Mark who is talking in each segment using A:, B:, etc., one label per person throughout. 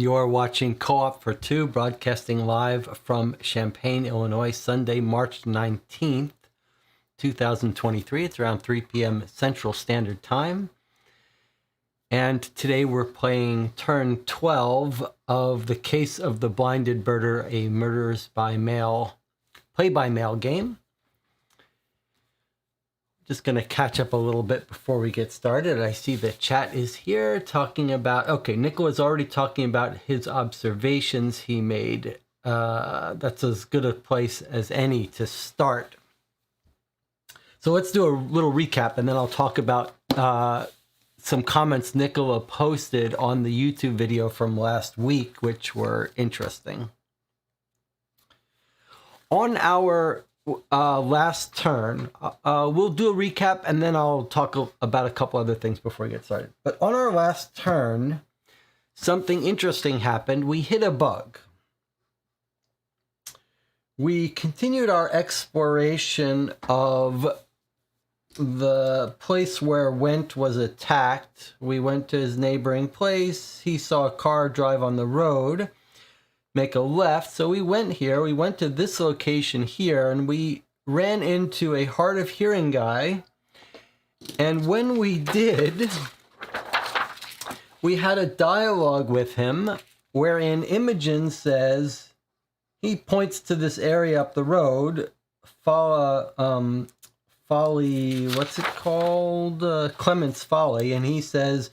A: You're watching Co-op for Two, broadcasting live from Champaign, Illinois, Sunday, March 19th, 2023. It's around 3 p.m. Central Standard Time. And today we're playing turn 12 of The Case of the Blinded Birder, a Murders-by-Mail, play-by-mail game. Just going to catch up a little bit before we get started. I see the chat is here talking about... Okay, Nicola's already talking about his observations he made. That's as good a place as any to start. So let's do a little recap, and then I'll talk about some comments Nicola posted on the YouTube video from last week, which were interesting. On our... last turn, we'll do a recap and then I'll talk about a couple other things before we get started. But on our last turn, something interesting happened. We hit a bug. We continued our exploration of the place where Went was attacked. We went to his neighboring place. He saw a car drive on the road, make a left. So we went here, we went to this location here, and we ran into a hard of hearing guy. And when we did, we had a dialogue with him wherein Imogen says, he points to this area up the road, Folly, what's it called? Clement's Folly. And he says,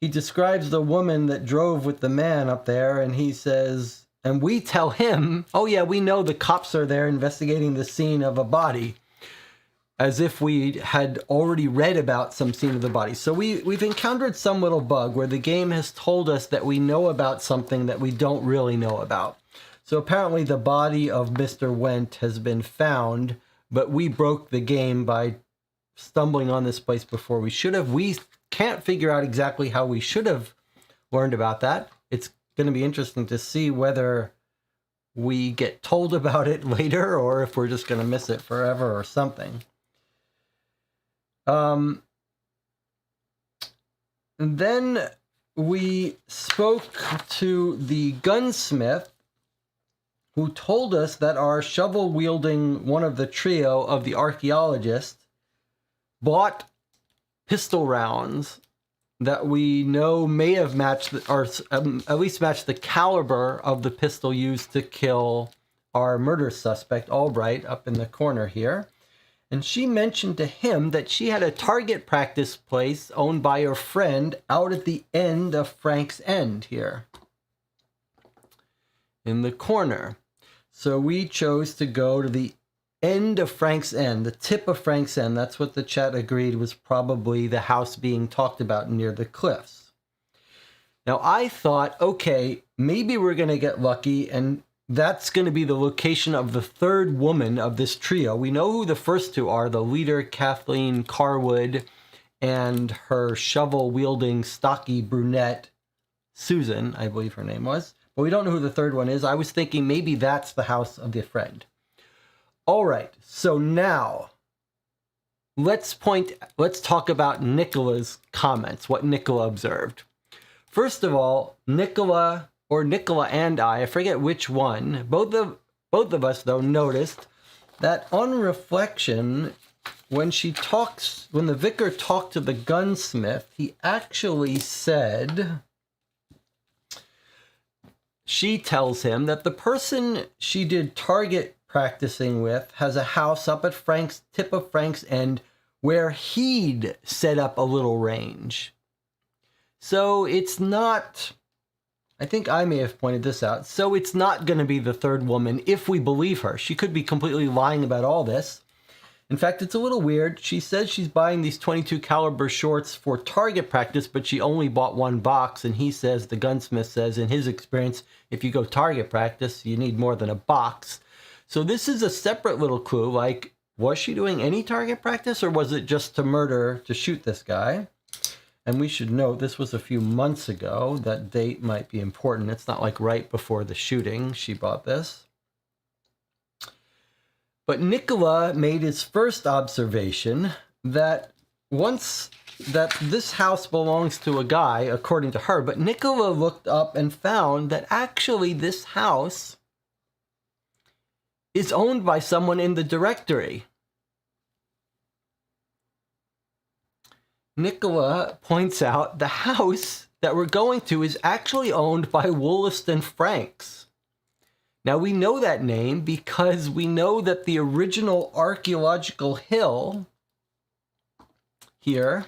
A: he describes the woman that drove with the man up there, and he says, and we tell him, oh yeah, we know the cops are there investigating the scene of a body, as if we had already read about some scene of the body. So we've encountered some little bug where the game has told us that we know about something that we don't really know about. So apparently the body of Mr. Went has been found, but we broke the game by stumbling on this place before we should have. We can't figure out exactly how we should have learned about that. It's going to be interesting to see whether we get told about it later or if we're just going to miss it forever or something. And then we spoke to the gunsmith, who told us that our shovel-wielding one of the trio of the archaeologists bought pistol rounds that we know may have matched, or at least matched the caliber of the pistol used to kill our murder suspect, Albright, up in the corner here. And she mentioned to him that she had a target practice place owned by her friend out at the end of Frank's End here, in the corner. So we chose to go to the end of Frank's End, the tip of Frank's End. That's what the chat agreed was probably the house being talked about near the cliffs. Now I thought, okay, maybe we're going to get lucky and that's going to be the location of the third woman of this trio. We know who the first two are, the leader Kathleen Carwood and her shovel-wielding stocky brunette Susan, I believe her name was. But we don't know who the third one is. I was thinking maybe that's the house of the friend. All right, so now let's talk about Nicola's comments, what Nicola observed. First of all, Nicola and I forget which one, both of us though, noticed that on reflection, when the vicar talked to the gunsmith, he actually said, she tells him that the person she did target practicing with has a house up at tip of Frank's End where he'd set up a little range. So it's not, I think I may have pointed this out, so it's not going to be the third woman if we believe her. She could be completely lying about all this. In fact, it's a little weird. She says she's buying these .22 caliber shorts for target practice, but she only bought one box. And he says, the gunsmith says, in his experience, if you go target practice, you need more than a box. So this is a separate little clue. Like, was she doing any target practice or was it just to shoot this guy? And we should note this was a few months ago. That date might be important. It's not like right before the shooting she bought this. But Nicola made his first observation that once that this house belongs to a guy, according to her, but Nicola looked up and found that actually this house is owned by someone in the directory. Nicola points out the house that we're going to is actually owned by Wollaston Franks. Now, we know that name because we know that the original archaeological hill here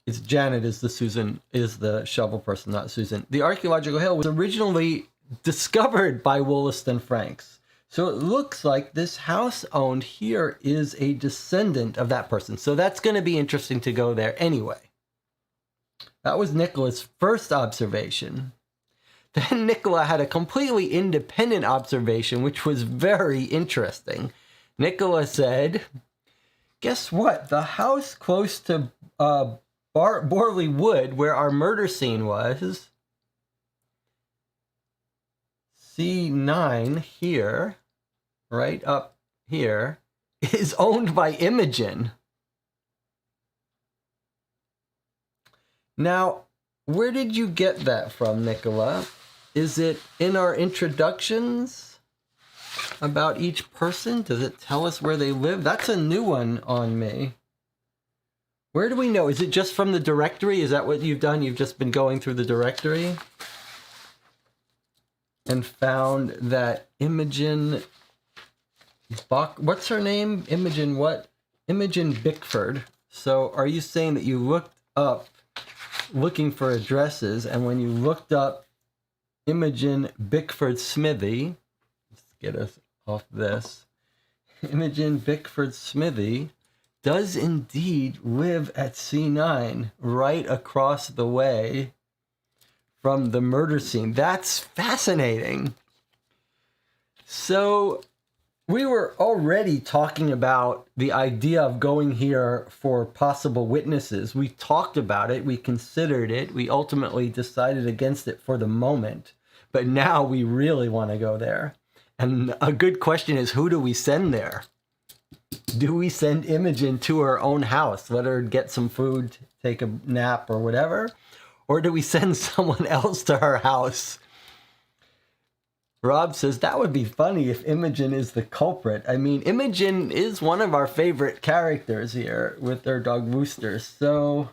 A: is Janet is the shovel person, not Susan. The archaeological hill was originally discovered by Wollaston Franks. So it looks like this house owned here is a descendant of that person. So that's going to be interesting to go there anyway. That was Nicola's first observation. Then Nicola had a completely independent observation, which was very interesting. Nicola said, guess what? The house close to Borley Wood, where our murder scene was, C9 here, right up here, is owned by Imogen. Now, where did you get that from, Nicola? Is it in our introductions about each person? Does it tell us where they live? That's a new one on me. Where do we know? Is it just from the directory? Is that what you've done? You've just been going through the directory and found that Imogen what's her name? Imogen what? Imogen Bickford. So are you saying that you looked up looking for addresses, and when you looked up Imogen Bickford Smithy, let's get us off this, Imogen Bickford Smithy does indeed live at C9 right across the way from the murder scene. That's fascinating. So we were already talking about the idea of going here for possible witnesses. We talked about it. We considered it. We ultimately decided against it for the moment. But now we really want to go there. And a good question is, who do we send there? Do we send Imogen to her own house, let her get some food, take a nap or whatever? Or do we send someone else to her house? Rob says, that would be funny if Imogen is the culprit. I mean, Imogen is one of our favorite characters here with their dog Wooster. So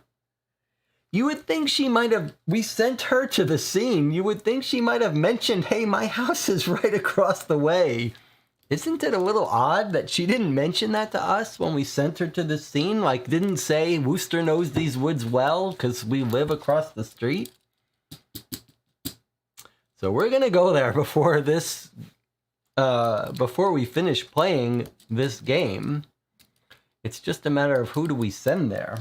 A: you would think she might have, we sent her to the scene. You would think she might have mentioned, hey, my house is right across the way. Isn't it a little odd that she didn't mention that to us when we sent her to the scene? Like, didn't say Wooster knows these woods well because we live across the street? So we're going to go there before this, before we finish playing this game. It's just a matter of who do we send there.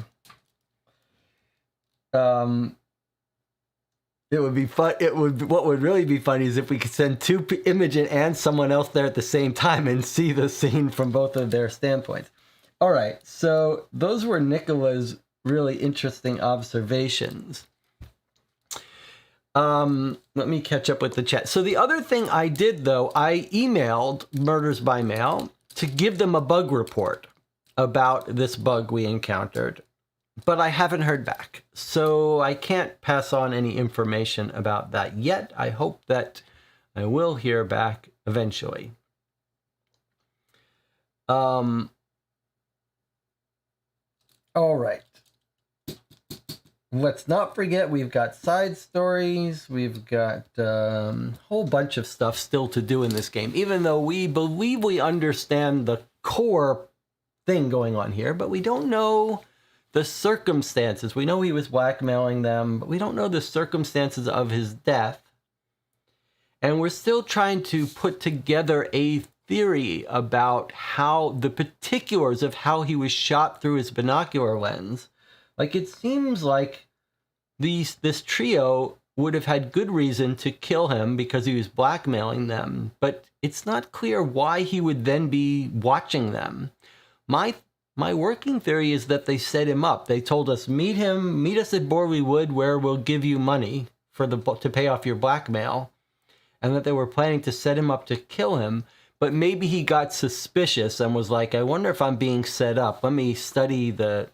A: It would be fun. What would really be funny is if we could send two Imogen and someone else there at the same time and see the scene from both of their standpoints. All right, so those were Nicola's really interesting observations. Let me catch up with the chat. So the other thing I did, though, I emailed Murders by Mail to give them a bug report about this bug we encountered. But I haven't heard back, so I can't pass on any information about that yet. I hope that I will hear back eventually. All right. Let's not forget we've got side stories. We've got a whole bunch of stuff still to do in this game, even though we believe we understand the core thing going on here, but we don't know the circumstances. We know he was blackmailing them, but we don't know the circumstances of his death. And we're still trying to put together a theory about how the particulars of how he was shot through his binocular lens. Like, it seems like this trio would have had good reason to kill him because he was blackmailing them, but it's not clear why he would then be watching them. My working theory is that they set him up. They told us, meet us at Borley Wood where we'll give you money to pay off your blackmail, and that they were planning to set him up to kill him. but maybe he got suspicious and was like, I wonder if I'm being set up. Let me study the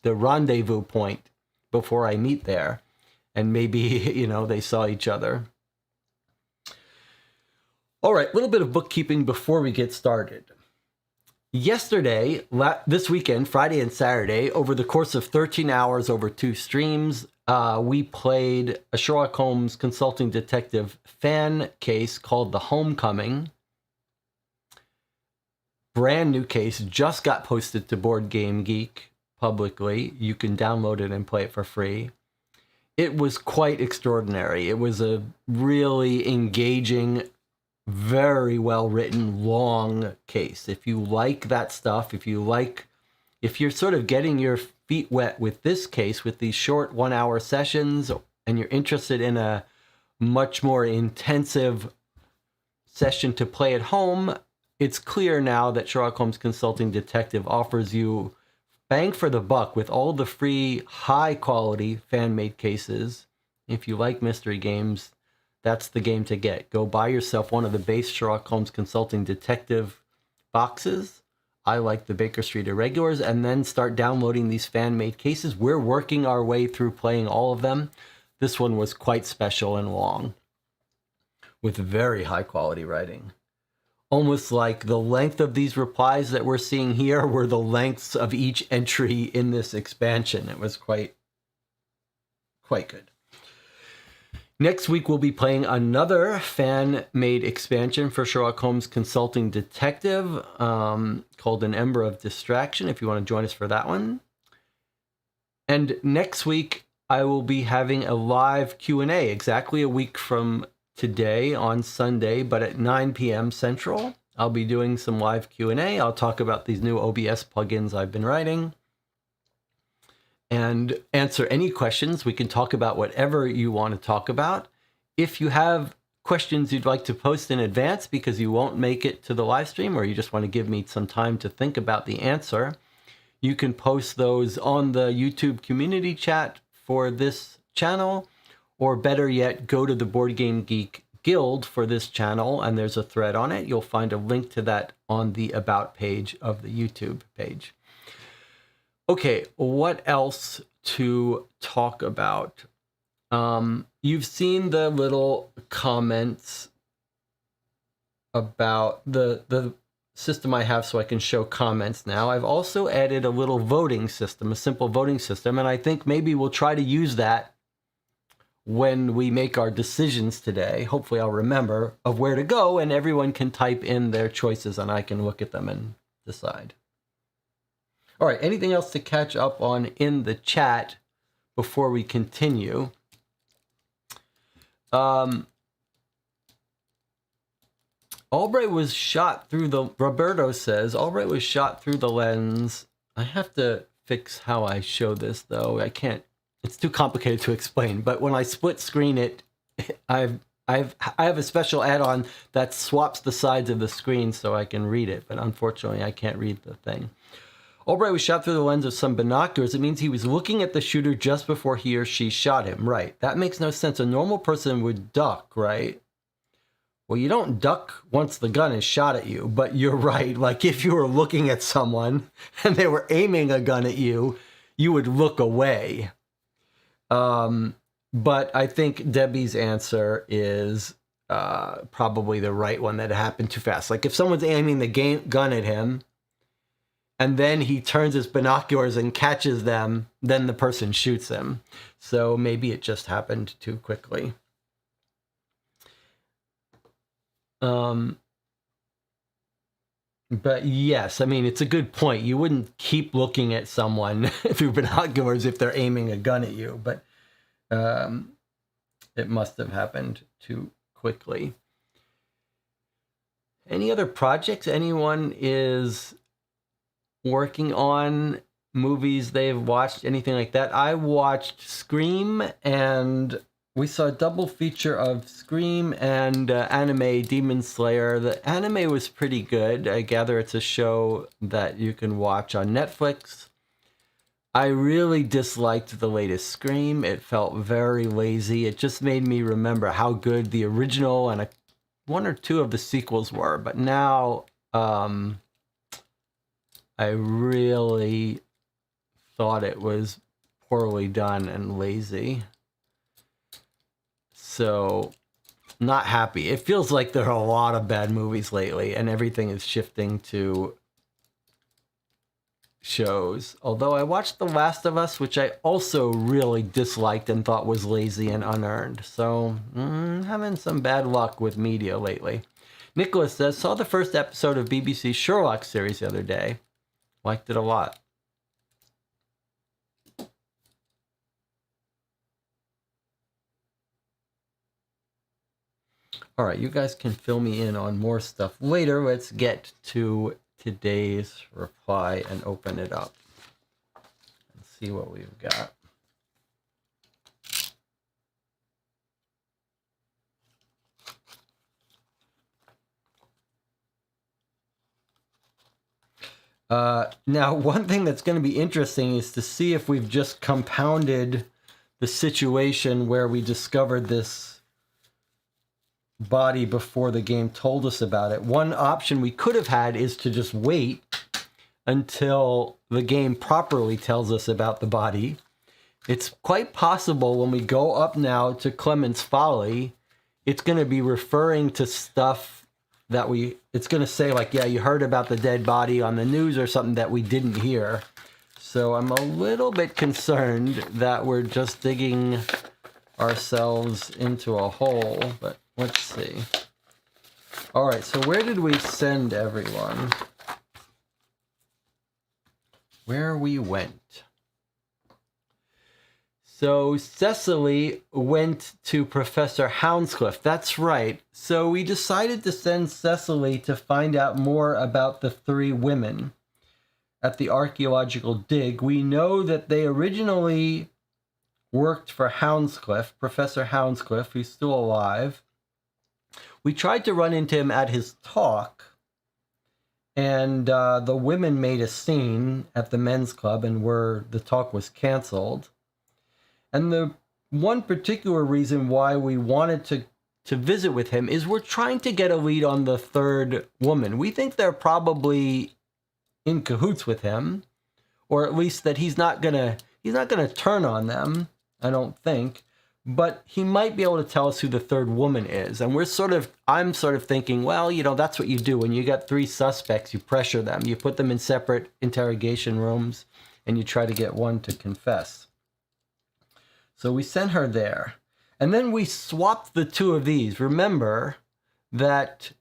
A: rendezvous point before I meet there. And maybe, you know, they saw each other. All right, a little bit of bookkeeping before we get started. Yesterday, this weekend, Friday and Saturday, over the course of 13 hours over 2 streams, we played a Sherlock Holmes consulting detective fan case called The Homecoming. Brand new case, just got posted to Board Game Geek publicly. You can download it and play it for free. It was quite extraordinary. It was a really engaging, very well written, long case. If you like that stuff, if you're sort of getting your feet wet with this case, with these short 1-hour sessions, and you're interested in a much more intensive session to play at home, it's clear now that Sherlock Holmes Consulting Detective offers you bang for the buck with all the free, high-quality fan-made cases. If you like mystery games, that's the game to get. Go buy yourself one of the base Sherlock Holmes Consulting Detective boxes. I like the Baker Street Irregulars, and then start downloading these fan-made cases. We're working our way through playing all of them. This one was quite special and long, with very high-quality writing. Almost like the length of these replies that we're seeing here were the lengths of each entry in this expansion. It was quite good. Next week, we'll be playing another fan-made expansion for Sherlock Holmes Consulting Detective called An Ember of Distraction, if you want to join us for that one. And next week, I will be having a live Q&A exactly a week from today on Sunday, but at 9 p.m. Central. I'll be doing some live Q&A. I'll talk about these new OBS plugins I've been writing and answer any questions. We can talk about whatever you want to talk about. If you have questions you'd like to post in advance because you won't make it to the live stream, or you just want to give me some time to think about the answer, you can post those on the YouTube community chat for this channel, or better yet, go to the Board Game Geek Guild for this channel, and there's a thread on it. You'll find a link to that on the About page of the YouTube page. Okay, what else to talk about? You've seen the little comments about the system I have so I can show comments now. I've also added a little voting system, a simple voting system, and I think maybe we'll try to use that when we make our decisions today. Hopefully I'll remember of where to go, and everyone can type in their choices and I can look at them and decide. All right, anything else to catch up on in the chat before we continue? Albright was shot through the, Roberto says, Albright was shot through the lens. I have to fix how I show this though. I can't, it's too complicated to explain, but when I split screen it, I have a special add-on that swaps the sides of the screen so I can read it, but unfortunately I can't read the thing. Albright was shot through the lens of some binoculars. It means he was looking at the shooter just before he or she shot him. Right. That makes no sense. A normal person would duck, right? Well, you don't duck once the gun is shot at you, but you're right. Like if you were looking at someone and they were aiming a gun at you, you would look away. But I think Debbie's answer is probably the right one, that it happened too fast. Like if someone's aiming the gun at him and then he turns his binoculars and catches them, then the person shoots him. So maybe it just happened too quickly. But yes, I mean, it's a good point. You wouldn't keep looking at someone through binoculars if they're aiming a gun at you, but it must have happened too quickly. Any other projects anyone is working on, movies they've watched, anything like that? I watched Scream, and we saw a double feature of Scream and anime Demon Slayer. The anime was pretty good. I gather it's a show that you can watch on Netflix. I really disliked the latest Scream. It felt very lazy. It just made me remember how good the original and one or two of the sequels were, but now I really thought it was poorly done and lazy. So, not happy. It feels like there are a lot of bad movies lately, and everything is shifting to shows. Although I watched The Last of Us, which I also really disliked and thought was lazy and unearned. So, having some bad luck with media lately. Nicholas says, saw the first episode of BBC's Sherlock series the other day. Liked it a lot. All right, you guys can fill me in on more stuff later. Let's get to today's reply and open it up and see what we've got. Now, one thing that's going to be interesting is to see if we've just compounded the situation where we discovered this body before the game told us about it. One option we could have had is to just wait until the game properly tells us about the body. It's quite possible when we go up now to Clement's Folly, it's going to be referring to stuff that it's going to say like, yeah, you heard about the dead body on the news or something that we didn't hear. So I'm a little bit concerned that we're just digging ourselves into a hole, but let's see. All right, so where did we send everyone? Where we went. So Cecily went to Professor Hounscliff. That's right. So we decided to send Cecily to find out more about the three women at the archaeological dig. We know that they originally worked for Hounscliff, Professor Hounscliff, who's still alive. We tried to run into him at his talk, and the women made a scene at the men's club, and the talk was canceled. And the one particular reason why we wanted to visit with him is we're trying to get a lead on the third woman. We think they're probably in cahoots with him, or at least that he's not gonna turn on them, I don't think. But he might be able to tell us who the third woman is. And I'm sort of thinking, well, that's what you do. When you got three suspects, you pressure them. You put them in separate interrogation rooms, and you try to get one to confess. So we sent her there. And then we swapped the two of these. Remember that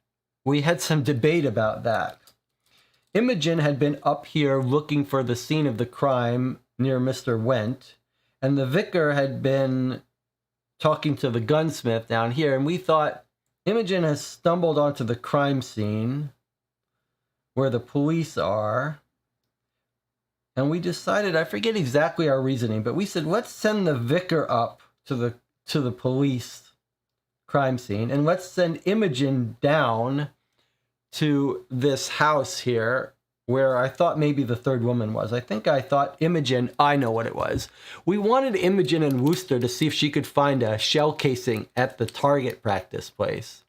A: we had some debate about that. Imogen had been up here looking for the scene of the crime near Mr. Went, and the vicar had been talking to the gunsmith down here, and we thought Imogen has stumbled onto the crime scene where the police are. And we decided, I forget exactly our reasoning, but we said, let's send the vicar up to the police crime scene, and let's send Imogen down to this house here where I thought maybe the third woman was. I thought Imogen, I know what it was. We wanted Imogen and Wooster to see if she could find a shell casing at the target practice place.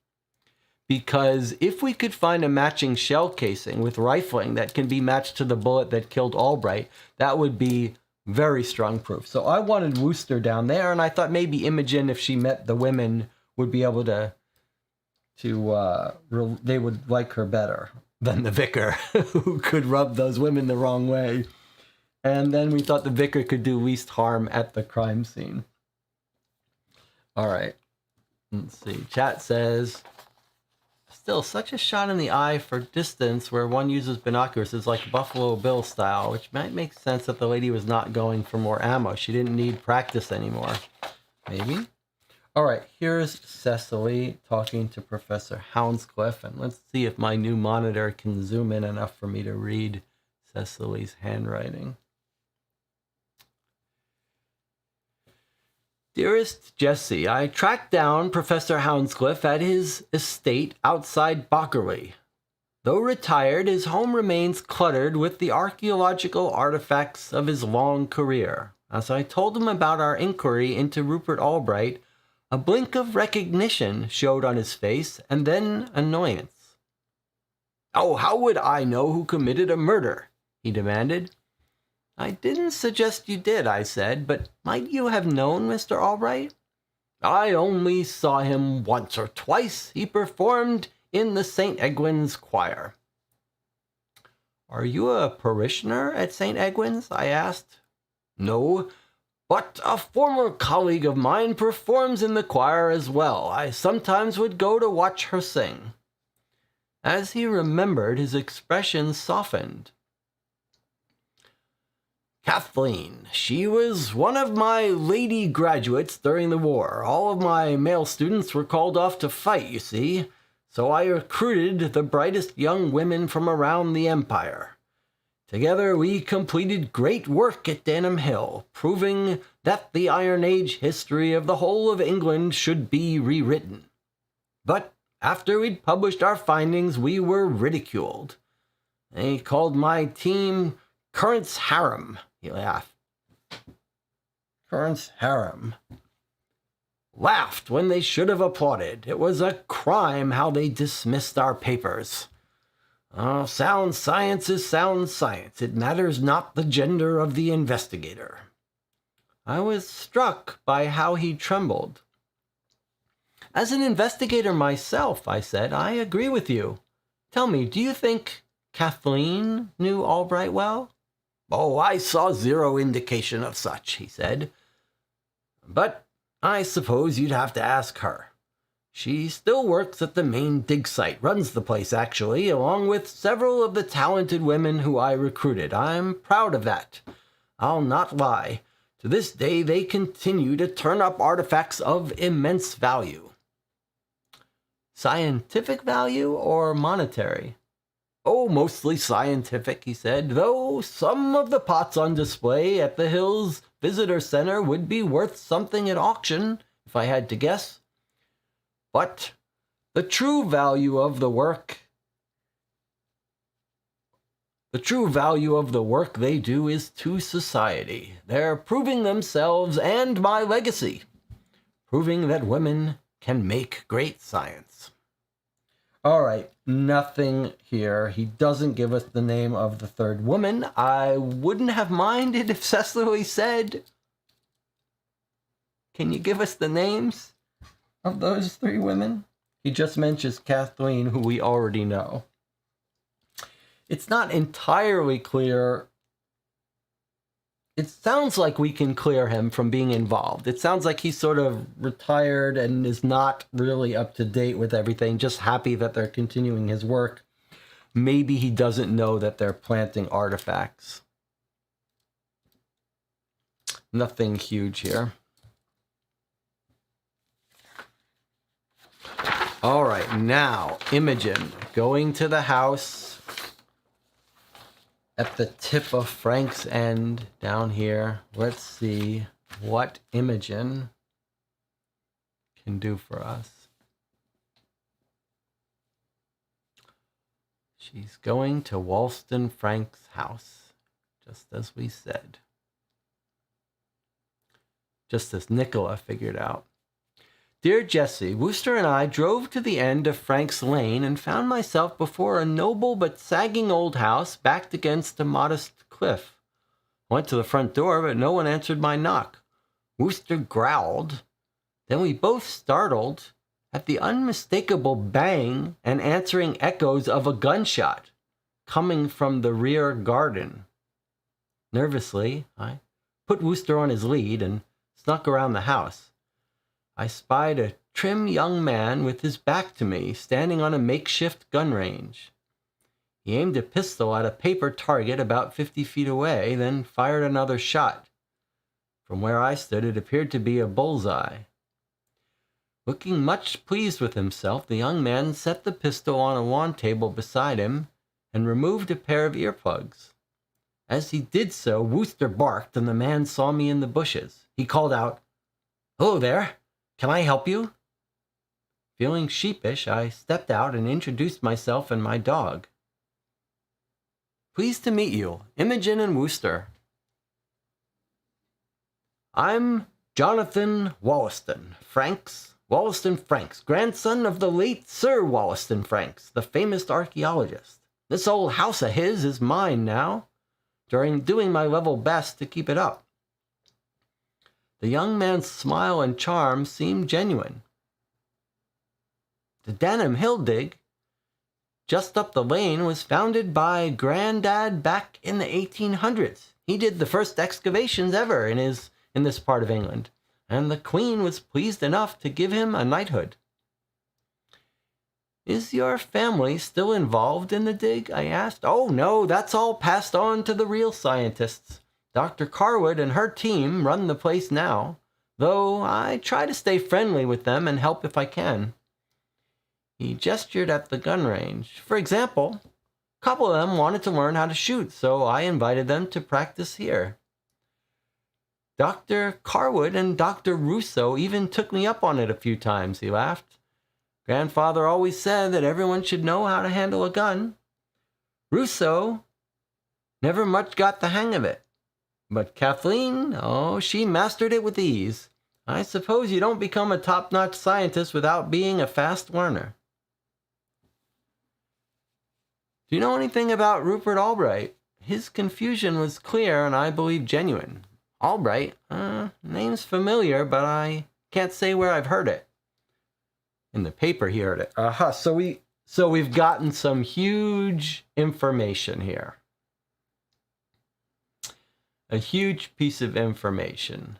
A: Because if we could find a matching shell casing with rifling that can be matched to the bullet that killed Albright, that would be very strong proof. So I wanted Wooster down there, and I thought maybe Imogen, if she met the women, would be able they would like her better than the vicar, who could rub those women the wrong way. And then we thought the vicar could do least harm at the crime scene. All right. Let's see. Chat says, still such a shot in the eye for distance where one uses binoculars is like Buffalo Bill style, which might make sense that the lady was not going for more ammo. She didn't need practice anymore. Maybe. All right, here's Cecily talking to Professor Hounscliff, and let's see if my new monitor can zoom in enough for me to read Cecily's handwriting. Dearest Jessie, I tracked down Professor Hounscliff at his estate outside Bockerley. Though retired, his home remains cluttered with the archaeological artifacts of his long career. As I told him about our inquiry into Rupert Albright, A blink of recognition showed on his face, and then annoyance. "Oh, how would I know who committed a murder?" he demanded. "I didn't suggest you did," I said, "but might you have known Mr. Albright?" "I only saw him once or twice. He performed in the St. Egwin's choir." "Are you a parishioner at St. Egwin's?" I asked. "No, but a former colleague of mine performs in the choir as well. I sometimes would go to watch her sing." As he remembered, his expression softened. "Kathleen, she was one of my lady graduates during the war. All of my male students were called off to fight, you see, so I recruited the brightest young women from around the empire. Together we completed great work at Danham Hill, proving that the Iron Age history of the whole of England should be rewritten. But after we'd published our findings, we were ridiculed. They called my team Current's Harem." He laughed. "Current's Harem." "Laughed when they should have applauded. It was a crime how they dismissed our papers. Oh, sound science is sound science. It matters not the gender of the investigator." I was struck by how he trembled. "As an investigator myself," I said, "I agree with you. Tell me, do you think Kathleen knew Albright well?" "Oh, I saw zero indication of such," he said. "But I suppose you'd have to ask her. She still works at the main dig site, runs the place actually, along with several of the talented women who I recruited. I'm proud of that. I'll not lie. To this day, they continue to turn up artifacts of immense value." "Scientific value or monetary?" "Oh, mostly scientific," he said, "though some of the pots on display at the Hills Visitor Center would be worth something at auction, if I had to guess. But the true value of the work they do is to society. They're proving themselves and my legacy, proving that women can make great science." All right, nothing here. He doesn't give us the name of the third woman. I wouldn't have minded if Cecily said, "Can you give us the names of those three women?" He just mentions Kathleen, who we already know. It's not entirely clear. It sounds like we can clear him from being involved. It sounds like he's sort of retired and is not really up to date with everything, just happy that they're continuing his work. Maybe he doesn't know that they're planting artifacts. Nothing huge here. All right, now Imogen going to the house at the tip of Frank's End down here. Let's see what Imogen can do for us. She's going to Wollston Frank's house, just as we said. Just as Nicola figured out. "Dear Jessie, Wooster and I drove to the end of Frank's Lane and found myself before a noble but sagging old house backed against a modest cliff. Went to the front door, but no one answered my knock. Wooster growled. Then we both startled at the unmistakable bang and answering echoes of a gunshot coming from the rear garden. Nervously, I put Wooster on his lead and snuck around the house. I spied a trim young man with his back to me, standing on a makeshift gun range. He aimed a pistol at a paper target about 50 feet away, then fired another shot. From where I stood, it appeared to be a bullseye. Looking much pleased with himself, the young man set the pistol on a lawn table beside him and removed a pair of earplugs. As he did so, Wooster barked, and the man saw me in the bushes. He called out, 'Hello there! Can I help you?' Feeling sheepish, I stepped out and introduced myself and my dog. 'Pleased to meet you, Imogen and Wooster.' 'I'm Jonathan Wollaston Franks, grandson of the late Sir Wollaston Franks, the famous archaeologist. This old house of his is mine now, doing my level best to keep it up. The young man's smile and charm seemed genuine. The Danham Hill dig, just up the lane, was founded by Grandad back in the 1800s. He did the first excavations ever in this part of England, and the Queen was pleased enough to give him a knighthood. Is your family still involved in the dig? I asked. Oh, no, that's all passed on to the real scientists. Dr. Carwood and her team run the place now, though I try to stay friendly with them and help if I can. He gestured at the gun range. For example, a couple of them wanted to learn how to shoot, so I invited them to practice here. Dr. Carwood and Dr. Russo even took me up on it a few times, he laughed. Grandfather always said that everyone should know how to handle a gun. Russo never much got the hang of it. But Kathleen, oh, she mastered it with ease. I suppose you don't become a top-notch scientist without being a fast learner. Do you know anything about Rupert Albright? His confusion was clear and I believe genuine. Albright? Name's familiar, but I can't say where I've heard it. In the paper he heard it. So we've gotten some huge information here. A huge piece of information.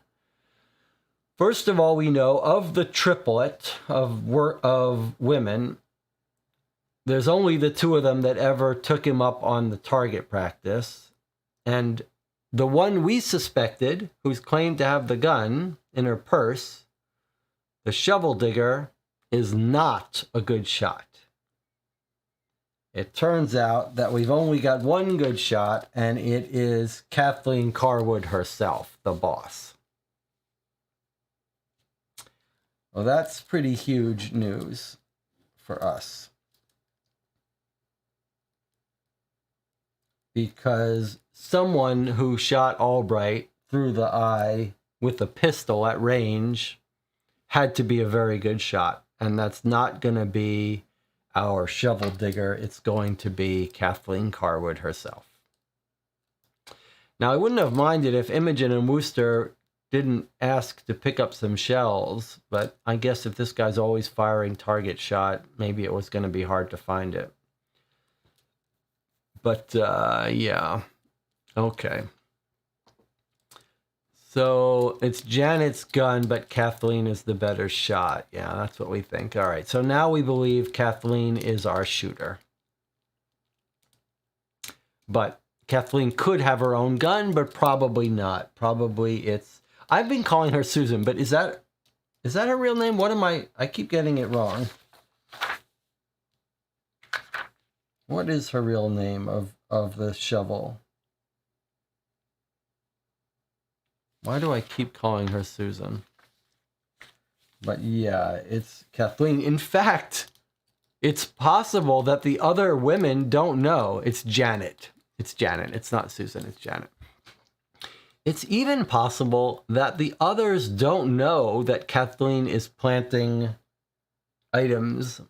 A: First of all, we know of the triplet of women, there's only the two of them that ever took him up on the target practice. And the one we suspected, who's claimed to have the gun in her purse, the shovel digger, is not a good shot. It turns out that we've only got one good shot, and it is Kathleen Carwood herself, the boss. Well, that's pretty huge news for us. Because someone who shot Albright through the eye with a pistol at range had to be a very good shot. And that's not going to be our shovel digger. It's going to be Kathleen Carwood herself. Now, I wouldn't have minded if Imogen and Wooster didn't ask to pick up some shells, but I guess if this guy's always firing target shot, maybe it was going to be hard to find it. But, yeah. Okay. So it's Janet's gun, but Kathleen is the better shot. Yeah, that's what we think. All right, so now we believe Kathleen is our shooter. But Kathleen could have her own gun, but probably not. Probably it's... I've been calling her Susan, but is that her real name? What am I keep getting it wrong. What is her real name of the shovel? Why do I keep calling her Susan? But yeah, it's Kathleen. In fact, it's possible that the other women don't know. It's Janet. It's Janet. It's not Susan. It's Janet. It's even possible that the others don't know that Kathleen is planting items.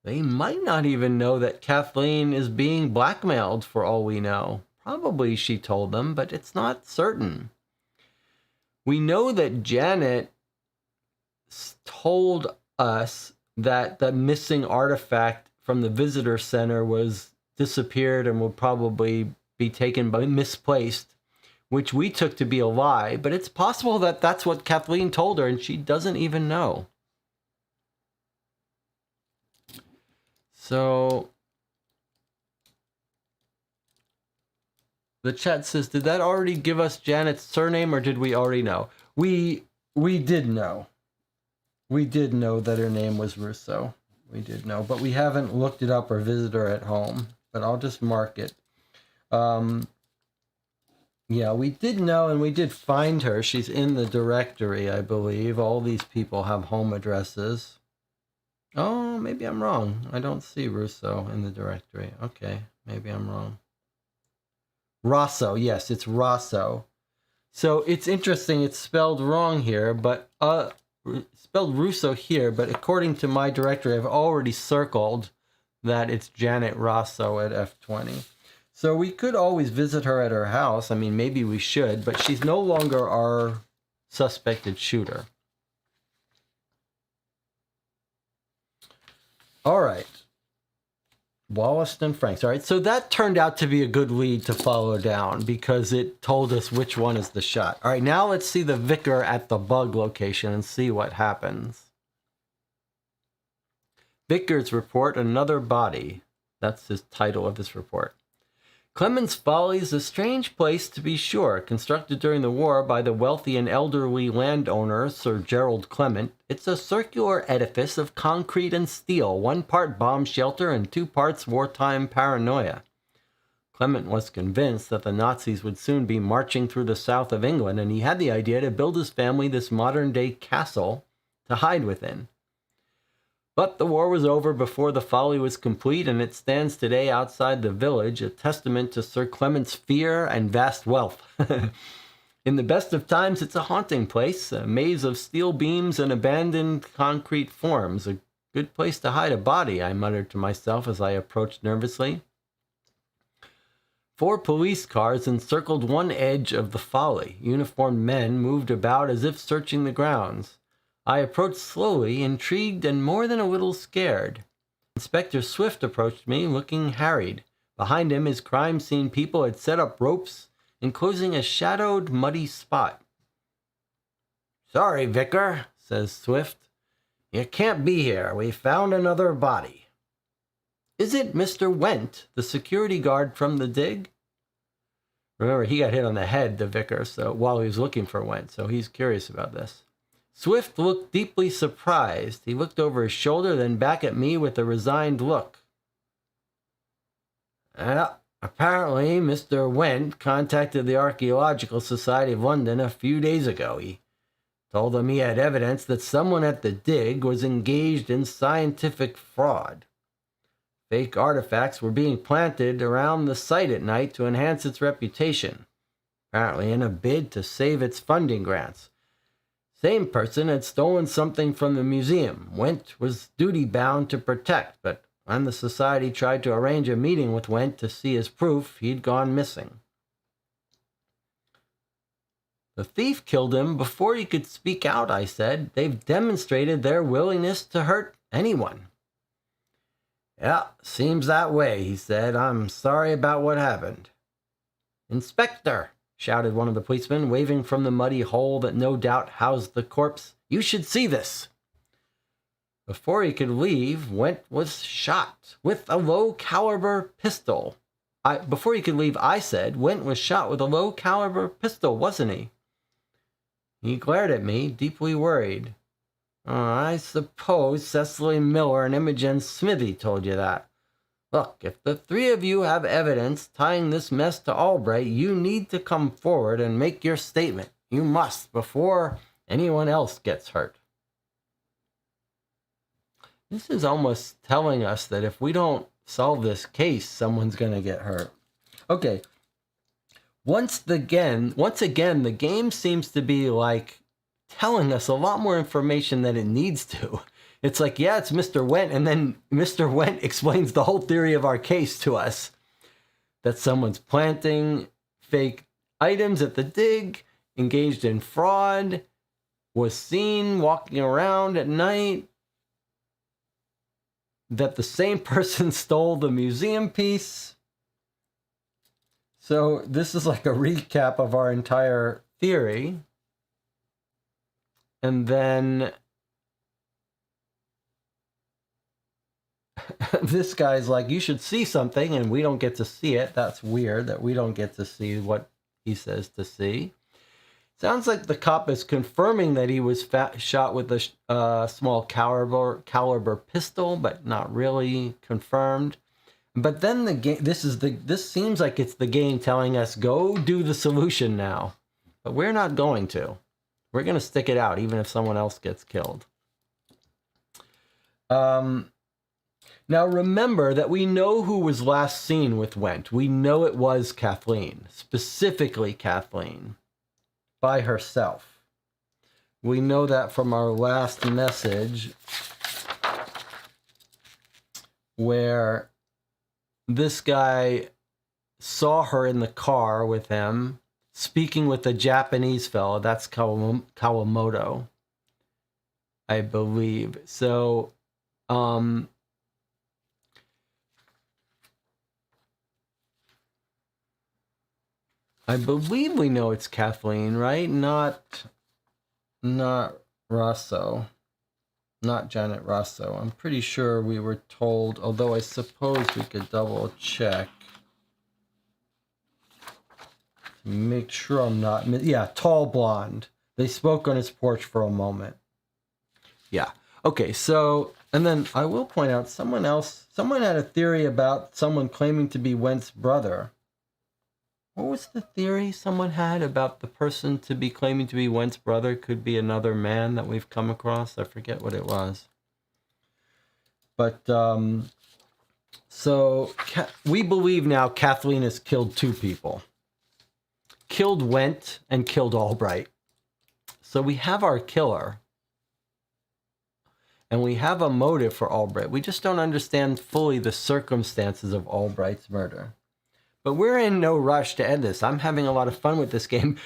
A: They might not even know that Kathleen is being blackmailed for all we know. Probably she told them, but it's not certain. We know that Janet told us that the missing artifact from the visitor center was disappeared and will probably be taken by misplaced, which we took to be a lie, but it's possible that that's what Kathleen told her and she doesn't even know. So the chat says, did that already give us Janet's surname or did we already know? We did know. We did know that her name was Russo. We did know, but we haven't looked it up or visited her at home. But I'll just mark it. Yeah, we did know and we did find her. She's in the directory, I believe. All these people have home addresses. Oh, maybe I'm wrong. I don't see Russo in the directory. Okay, maybe I'm wrong. Rosso, yes, it's Rosso. So it's interesting, it's spelled wrong here, but spelled Russo here, but according to my directory, I've already circled that it's Janet Rosso at F20. So we could always visit her at her house. I mean, maybe we should, but she's no longer our suspected shooter. All right. Wollaston Franks. All right, so that turned out to be a good lead to follow down because it told us which one is the shot. All right, now let's see the vicar at the bug location and see what happens. Vicar's report, another body. That's his title of this report. Clement's Folly is a strange place to be sure. Constructed during the war by the wealthy and elderly landowner Sir Gerald Clement, it's a circular edifice of concrete and steel, 1 part bomb shelter and 2 parts wartime paranoia. Clement was convinced that the Nazis would soon be marching through the south of England, and he had the idea to build his family this modern-day castle to hide within. But the war was over before the folly was complete, and it stands today outside the village, a testament to Sir Clement's fear and vast wealth. In the best of times, it's a haunting place, a maze of steel beams and abandoned concrete forms. A good place to hide a body, I muttered to myself as I approached nervously. 4 police cars encircled one edge of the folly. Uniformed men moved about as if searching the grounds. I approached slowly, intrigued and more than a little scared. Inspector Swift approached me, looking harried. Behind him, his crime scene people had set up ropes, enclosing a shadowed, muddy spot. "Sorry, Vicar," says Swift. "You can't be here. We found another body." "Is it Mr. Went, the security guard from the dig?" Remember, he got hit on the head, the vicar, so while he was looking for Went, so he's curious about this. Swift looked deeply surprised. He looked over his shoulder, then back at me with a resigned look. Apparently, Mr. Went contacted the Archaeological Society of London a few days ago. He told them he had evidence that someone at the dig was engaged in scientific fraud. Fake artifacts were being planted around the site at night to enhance its reputation, apparently in a bid to save its funding grants. Same person had stolen something from the museum. Went was duty-bound to protect, but when the society tried to arrange a meeting with Went to see his proof, he'd gone missing. "The thief killed him before he could speak out," I said. "They've demonstrated their willingness to hurt anyone." "Yeah, seems that way," he said. "I'm sorry about what happened." "Inspector!" shouted one of the policemen, waving from the muddy hole that no doubt housed the corpse. "You should see this." Before he could leave, Went was shot with a low-caliber pistol. Before he could leave, I said, Went was shot with a low-caliber pistol, wasn't he? He glared at me, deeply worried. "I suppose Cecily Miller and Imogen Smithy told you that. Look, if the 3 of you have evidence tying this mess to Albright, you need to come forward and make your statement. You must, before anyone else gets hurt." This is almost telling us that if we don't solve this case, someone's going to get hurt. Okay. Once again, the game seems to be like telling us a lot more information than it needs to. It's like, yeah, it's Mr. Went, and then Mr. Went explains the whole theory of our case to us. That someone's planting fake items at the dig, engaged in fraud, was seen walking around at night, that the same person stole the museum piece. So this is like a recap of our entire theory. And then this guy's like, you should see something, and we don't get to see it. That's weird that we don't get to see what he says to see. Sounds like the cop is confirming that he was shot with a small caliber pistol, but not really confirmed. But then the game, this seems like it's the game telling us, go do the solution now. But we're not going to. We're going to stick it out, even if someone else gets killed. Now remember that we know who was last seen with Went. We know it was Kathleen, specifically Kathleen, by herself. We know that from our last message where this guy saw her in the car with him, speaking with the Japanese fellow. That's Kawamoto, I believe. So, I believe we know it's Kathleen, right? Not Rosso. Not Janet Rosso. I'm pretty sure we were told, although I suppose we could double check to make sure I'm not... Yeah, tall blonde. They spoke on his porch for a moment. Yeah. Okay, so... And then I will point out someone had a theory about someone claiming to be Went's brother. What was the theory someone had about the person to be claiming to be Went's brother could be another man that we've come across? I forget what it was. But, so we believe now Kathleen has killed two people. Killed Went and killed Albright. So we have our killer. And we have a motive for Albright. We just don't understand fully the circumstances of Albright's murder. But we're in no rush to end this. I'm having a lot of fun with this game.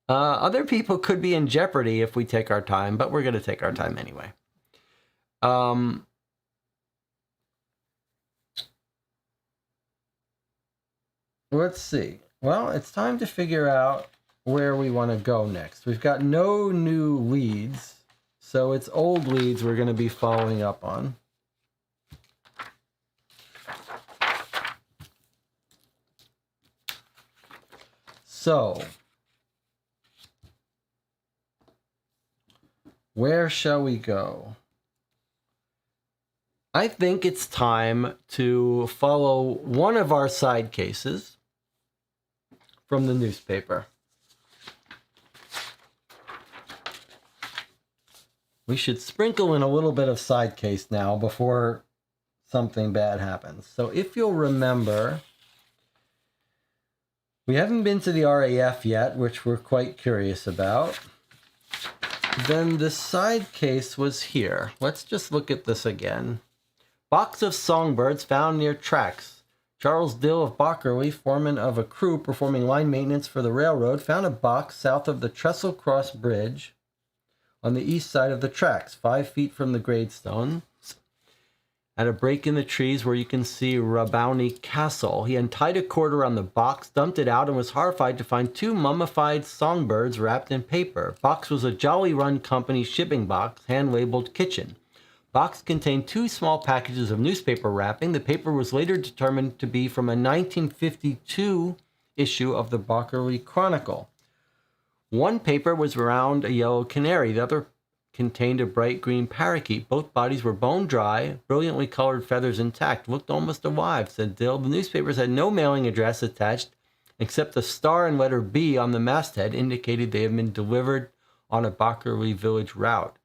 A: Other people could be in jeopardy if we take our time, but we're going to take our time anyway. Let's see. Well, it's time to figure out where we want to go next. We've got no new leads, so it's old leads we're going to be following up on. So, where shall we go? I think it's time to follow one of our side cases from the newspaper. We should sprinkle in a little bit of side case now before something bad happens. So if you'll remember... We haven't been to the RAF yet, which we're quite curious about. Then the side case was here. Let's just look at this again. Box of songbirds found near tracks. Charles Dill of Bockerley, foreman of a crew performing line maintenance for the railroad, found a box south of the Trestle Cross Bridge on the east side of the tracks, 5 feet from the gravestones. At a break in the trees where you can see Rabowney Castle. He untied a cord around the box, dumped it out, and was horrified to find 2 mummified songbirds wrapped in paper. Box was a Jolly Run Company shipping box, hand-labeled kitchen. Box contained 2 small packages of newspaper wrapping. The paper was later determined to be from a 1952 issue of the Bockerley Chronicle. One paper was round a yellow canary. The other contained a bright green parakeet. Both bodies were bone dry, brilliantly colored feathers intact. Looked almost alive, said Dill. The newspapers had no mailing address attached, except the star and letter B on the masthead indicated they had been delivered on a Bockerley Village route.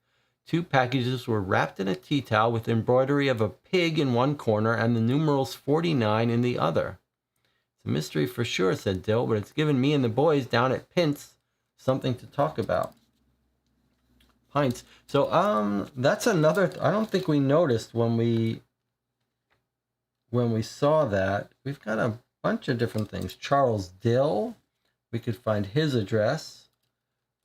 A: 2 packages were wrapped in a tea towel with embroidery of a pig in one corner and the numerals 49 in the other. It's a mystery for sure, said Dill, but it's given me and the boys down at Pint's something to talk about. Pints. So that's another I don't think we noticed when we saw that. We've got a bunch of different things. Charles Dill, we could find his address.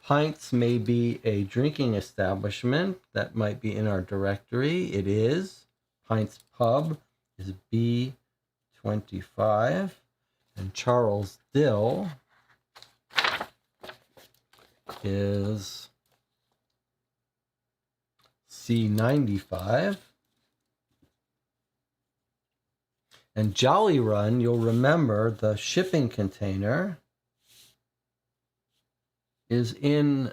A: Pints may be a drinking establishment that might be in our directory. It is. Pints Pub is B25, and Charles Dill is C95. And Jolly Run, you'll remember the shipping container is in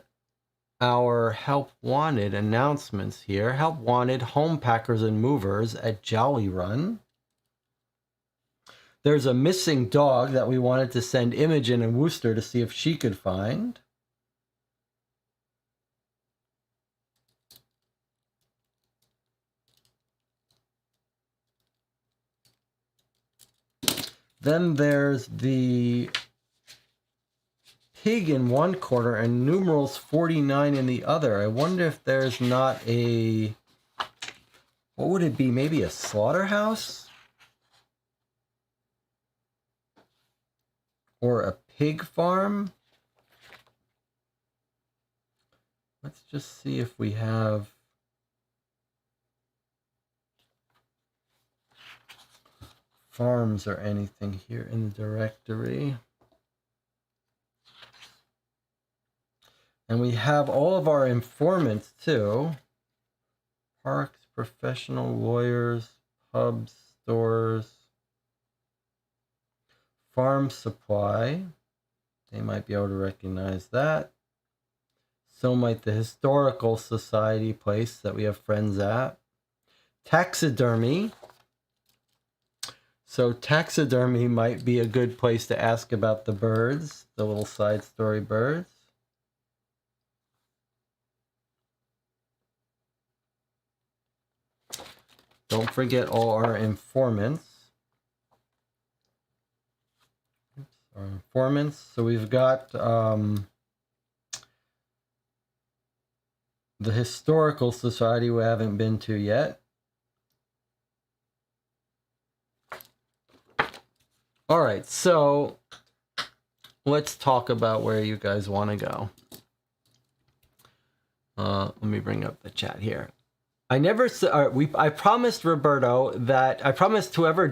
A: our Help Wanted announcements here. Help Wanted, home packers and movers at Jolly Run. There's a missing dog that we wanted to send Imogen in Worcester to see if she could find. Then there's the pig in one corner and numerals 49 in the other. I wonder if there's not a, what would it be? Maybe a slaughterhouse? Or a pig farm? Let's just see if we have farms or anything here in the directory. And we have all of our informants too. Parks, professional lawyers, pubs, stores, farm supply. They might be able to recognize that. So might the historical society place that we have friends at. Taxidermy. So taxidermy might be a good place to ask about the birds, the little side story birds. Don't forget all our informants. Our informants. So we've got the Historical Society we haven't been to yet. All right, so let's talk about where you guys want to go. Let me bring up the chat here. I promised Roberto that I promised whoever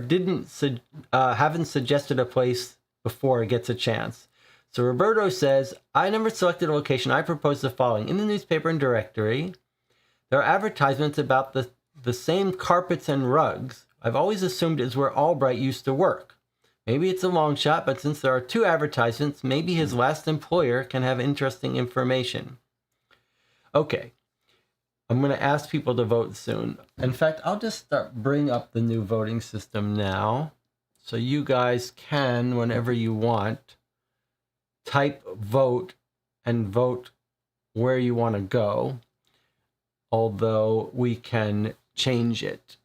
A: haven't suggested a place before gets a chance. So Roberto says, I never selected a location. I propose the following. In the newspaper and directory, there are advertisements about the same carpets and rugs. I've always assumed is where Albright used to work. Maybe it's a long shot, but since there are 2 advertisements, maybe his last employer can have interesting information. Okay. I'm going to ask people to vote soon. In fact, I'll just bring up the new voting system now. So you guys can, whenever you want, type vote and vote where you want to go. Although we can change it.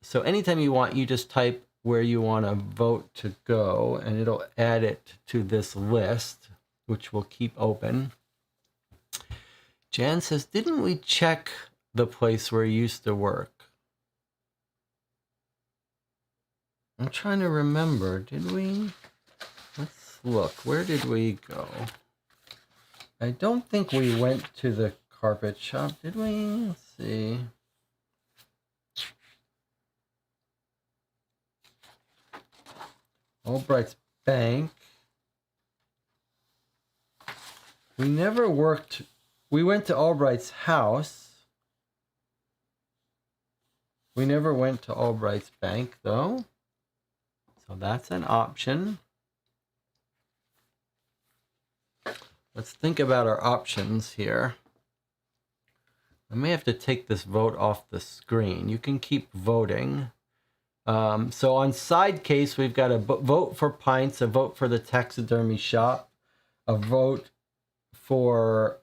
A: So anytime you want, you just type where you want to vote to go, and it'll add it to this list, which we'll keep open. Jan says, didn't we check the place where he used to work? I'm trying to remember. Did we? Let's look. Where did we go? I don't think we went to the carpet shop, did we? Let's see. Albright's Bank. We never worked. We went to Albright's house. We never went to Albright's Bank, though. So that's an option. Let's think about our options here. I may have to take this vote off the screen. You can keep voting. So on side case, we've got a vote for pints, a vote for the taxidermy shop, a vote for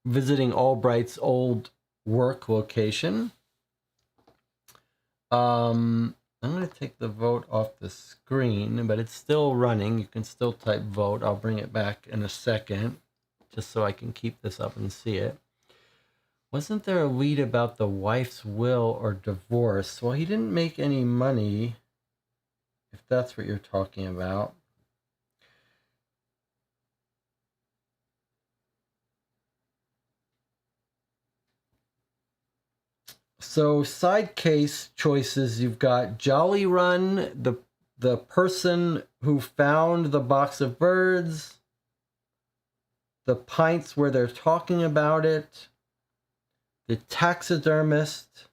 A: visiting Albright's old work location. I'm going to take the vote off the screen, but it's still running. You can still type vote. I'll bring it back in a second, just so I can keep this up and see it. Wasn't there a lead about the wife's will or divorce? Well, he didn't make any money, if that's what you're talking about. So side case choices, you've got Jolly Run, the person who found the box of birds, the pints where they're talking about it, the taxidermist,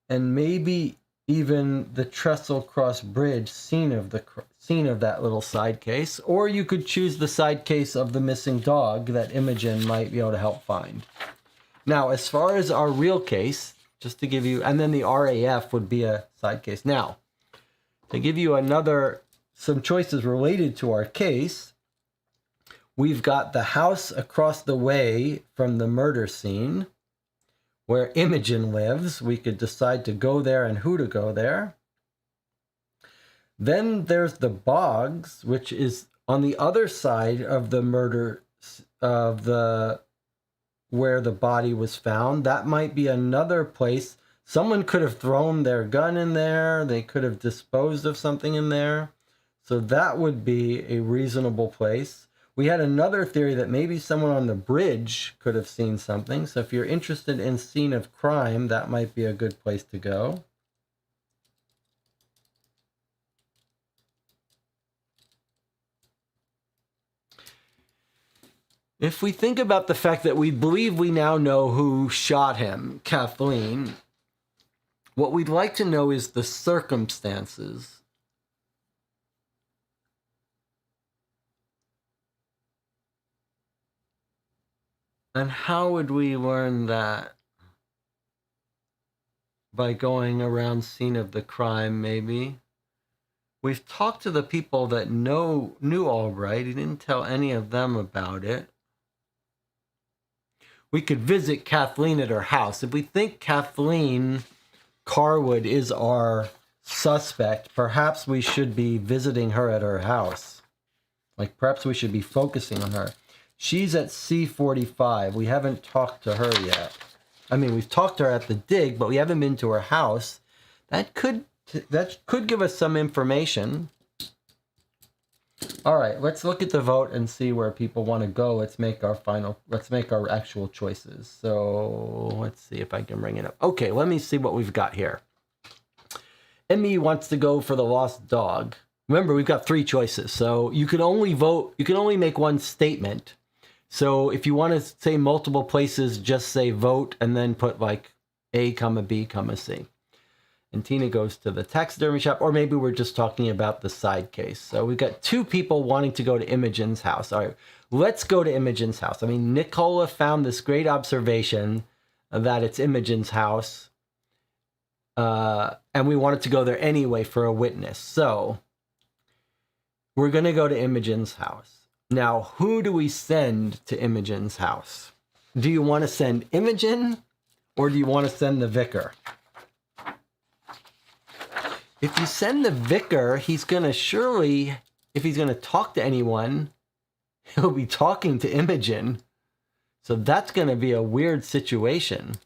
A: and maybe even the Trestle Cross Bridge scene of that little side case. Or you could choose the side case of the missing dog that Imogen might be able to help find. Now, as far as our real case, just to give you, and then the RAF would be a side case. Now, to give you some choices related to our case, we've got the house across the way from the murder scene where Imogen lives. We could decide to go there and who to go there. Then there's the bogs, which is on the other side of the murder of the where the body was found. That might be another place. Someone could have thrown their gun in there. They could have disposed of something in there. So that would be a reasonable place. We had another theory that maybe someone on the bridge could have seen something. So if you're interested in scene of crime, that might be a good place to go. If we think about the fact that we believe we now know who shot him, Kathleen, what we'd like to know is the circumstances. And how would we learn that? By going around scene of the crime, maybe. We've talked to the people that knew Albright. He didn't tell any of them about it. We could visit Kathleen at her house. If we think Kathleen Carwood is our suspect, perhaps we should be visiting her at her house. Like, perhaps we should be focusing on her. She's at C45. We haven't talked to her yet. I mean, we've talked to her at the dig, but we haven't been to her house. That could give us some information. All right, let's look at the vote and see where people want to go. Let's make our actual choices. So let's see if I can bring it up. Okay, let me see what we've got here. Emmy wants to go for the lost dog. Remember, we've got 3 choices, so you can only vote. You can only make one statement. So if you want to say multiple places, just say vote and then put like A, B, C. And Tina goes to the taxidermy shop, or maybe we're just talking about the side case. So we've got 2 people wanting to go to Imogen's house. All right, let's go to Imogen's house. I mean, Nicola found this great observation that it's Imogen's house. And we wanted to go there anyway for a witness. So we're going to go to Imogen's house. Now, who do we send to Imogen's house? Do you want to send Imogen or do you want to send the vicar? If you send the vicar, he's going to surely, if he's going to talk to anyone, he'll be talking to Imogen. So that's going to be a weird situation.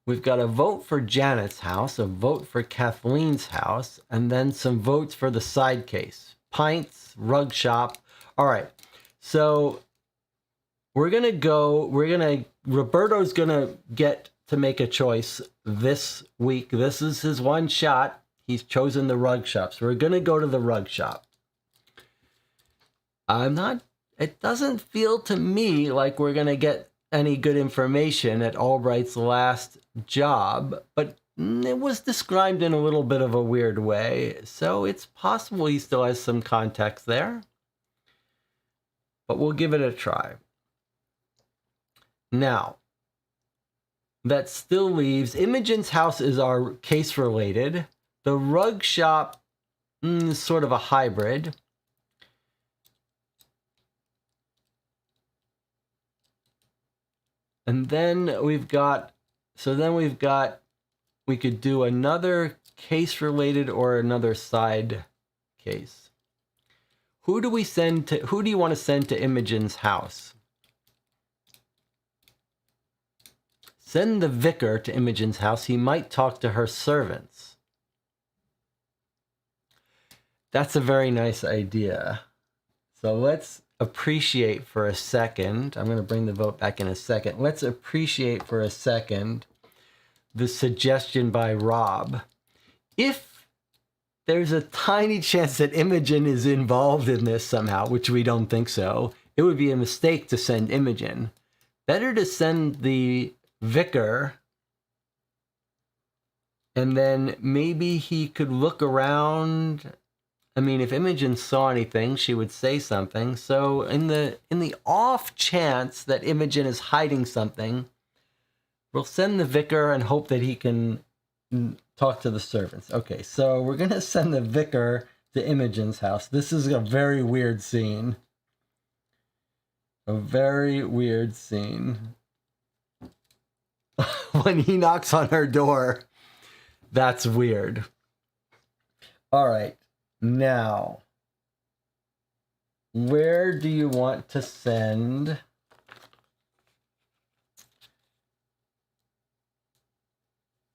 A: We've got a vote for Janet's house, a vote for Kathleen's house, and then some votes for the side case. Pints, rug shop. All right. So Roberto's going to get to make a choice this week. This is his one shot. He's chosen the rug shop. So we're going to go to the rug shop. It doesn't feel to me like we're going to get any good information at Albright's last job, but it was described in a little bit of a weird way. So it's possible he still has some context there, but we'll give it a try. Now, that still leaves Imogen's house is our case related. The rug shop is sort of a hybrid. And then we could do another case related or another side case. Who do you want to send to Imogen's house? Send the vicar to Imogen's house. He might talk to her servants. That's a very nice idea. So let's appreciate for a second. I'm going to bring the vote back in a second. Let's appreciate for a second the suggestion by Rob. If there's a tiny chance that Imogen is involved in this somehow, which we don't think so, it would be a mistake to send Imogen. Better to send the vicar, and then maybe he could look around. I mean, if Imogen saw anything, she would say something. So in the off chance that Imogen is hiding something, we'll send the vicar and hope that he can talk to the servants. Okay, so we're going to send the vicar to Imogen's house. This is a very weird scene. A very weird scene. When he knocks on her door, that's weird. All right. Now, where do you want to send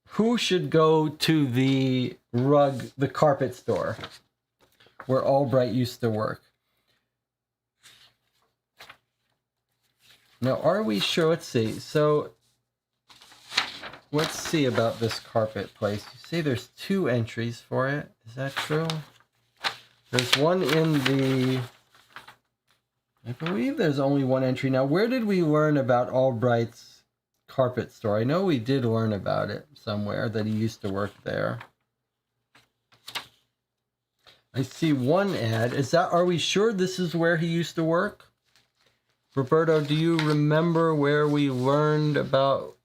A: who should go to the carpet store where Albright used to work? Now, are we sure? Let's see. So, let's see about this carpet place. You say there's 2 entries for it. Is that true? There's one in the... I believe there's only 1 entry. Now, where did we learn about Albright's carpet store? I know we did learn about it somewhere, that he used to work there. I see 1 ad. Are we sure this is where he used to work? Roberto, do you remember where we learned about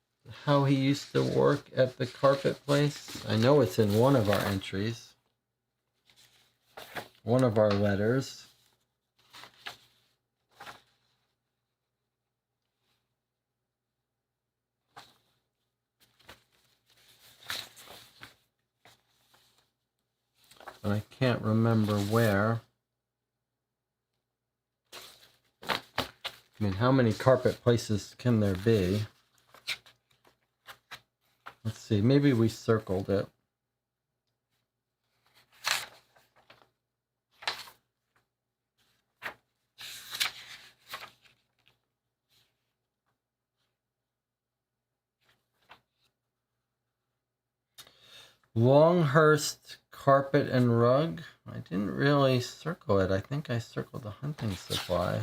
A: how he used to work at the carpet place? I know it's in one of our entries. One of our letters. But I can't remember where. I mean, how many carpet places can there be? Let's see, maybe we circled it. Longhurst carpet and rug. I didn't really circle it. I think I circled the hunting supply.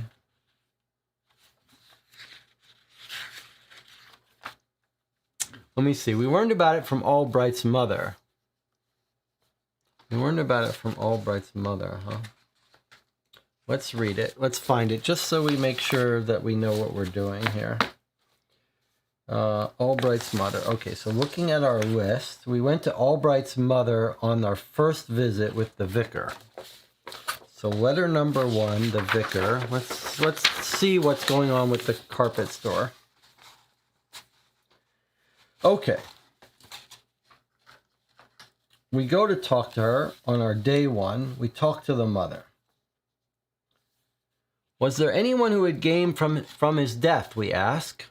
A: Let me see. We learned about it from Albright's mother. We learned about it from Albright's mother, huh? Let's read it. Let's find it, just so we make sure that we know what we're doing here. Albright's mother. Okay, so looking at our list, we went to Albright's mother on our first visit with the vicar. So letter number 1, the vicar. Let's see what's going on with the carpet store. Okay. We go to talk to her on our day 1. We talk to the mother. Was there anyone who had gained from his death, we ask.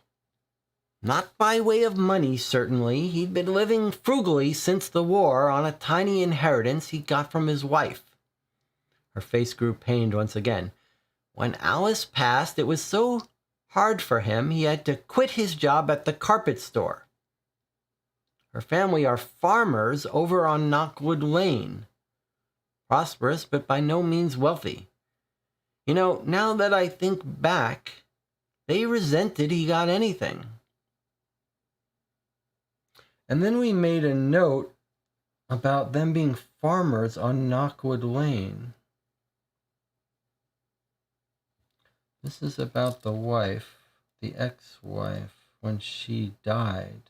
A: Not by way of money, certainly. He'd been living frugally since the war on a tiny inheritance he got from his wife. Her face grew pained once again. When Alice passed, it was so hard for him he had to quit his job at the carpet store. Her family are farmers over on Knockwood Lane. Prosperous, but by no means wealthy. You know, now that I think back, they resented he got anything. And then we made a note about them being farmers on Knockwood Lane. This is about the wife, the ex-wife, when she died.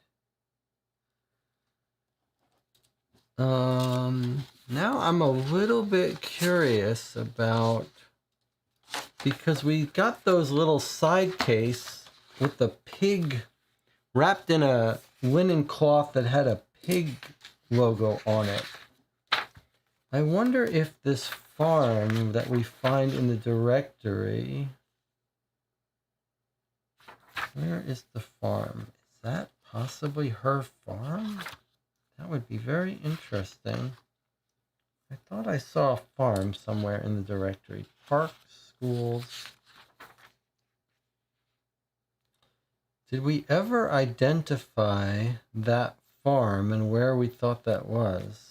A: Now I'm a little bit curious about, because we got those little side case with the pig wrapped in a linen cloth that had a pig logo on it. I wonder if this farm that we find in the directory, where is the farm? Is that possibly her farm? That would be very interesting. I thought I saw a farm somewhere in the directory. Park, schools. Did we ever identify that farm and where we thought that was?